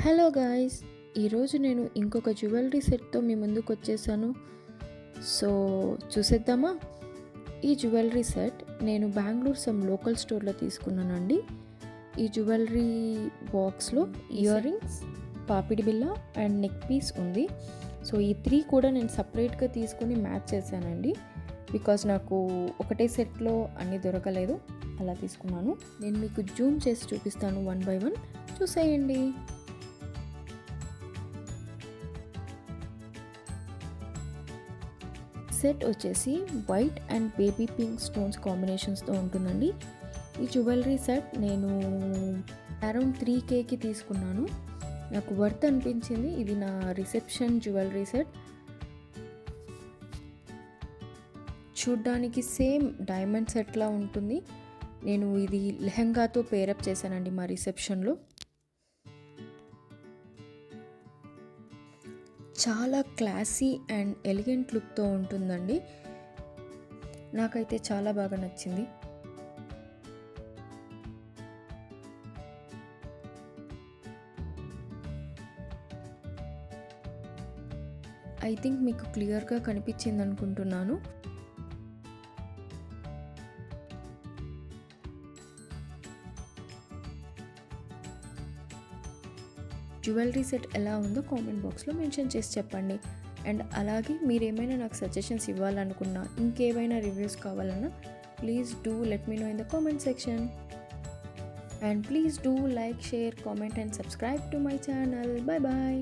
Hello guys, ఈరోజు నేను ఇంకొక జ్యువెలరీ సెట్తో మీ ముందుకు వచ్చేసాను. సో చూసేద్దామా? ఈ జ్యువెలరీ సెట్ నేను బెంగళూరు సమ్ లోకల్ స్టోర్లో తీసుకున్నానండి. ఈ జ్యువెలరీ బాక్స్లో ఇయర్ రింగ్స్, పాపిడి బిల్ల అండ్ నెక్ పీస్ ఉంది. సో ఈ 3 కూడా నేను సపరేట్గా తీసుకొని మ్యాచ్ చేశానండి. బికాజ్ నాకు ఒకటే సెట్లో అన్నీ దొరకలేదు, అలా తీసుకున్నాను. నేను మీకు జూమ్ చేసి చూపిస్తాను, 1 by 1 చూసేయండి. సెట్ వచ్చేసి white and baby pink stones కాంబినేషన్స్తో ఉంటుందండి. ఈ జ్యువెలరీ సెట్ నేను అరౌండ్ 3Kకి తీసుకున్నాను. నాకు వర్త్ అనిపించింది. ఇది నా రిసెప్షన్ జ్యువెలరీ సెట్. చూడ్డానికి సేమ్ డైమండ్ సెట్లా ఉంటుంది. నేను ఇది లెహంగాతో పేరప్ చేశానండి మా రిసెప్షన్లో. చాలా క్లాసీ అండ్ ఎలిగెంట్ లుక్తో ఉంటుందండి. నాకైతే చాలా బాగా నచ్చింది. ఐ థింక్ మీకు క్లియర్గా కనిపించింది అనుకుంటున్నాను. జ్యువెలరీ సెట్ ఎలా ఉందో కామెంట్ బాక్స్లో మెన్షన్ చేసి చెప్పండి. అండ్ అలాగే మీరు ఏమైనా నాకు సజెషన్స్ ఇవ్వాలనుకున్నా, ఇంకేమైనా రివ్యూస్ కావాలన్నా, please do let me know in the comment section. And please do like, share, comment and subscribe to my channel. Bye bye.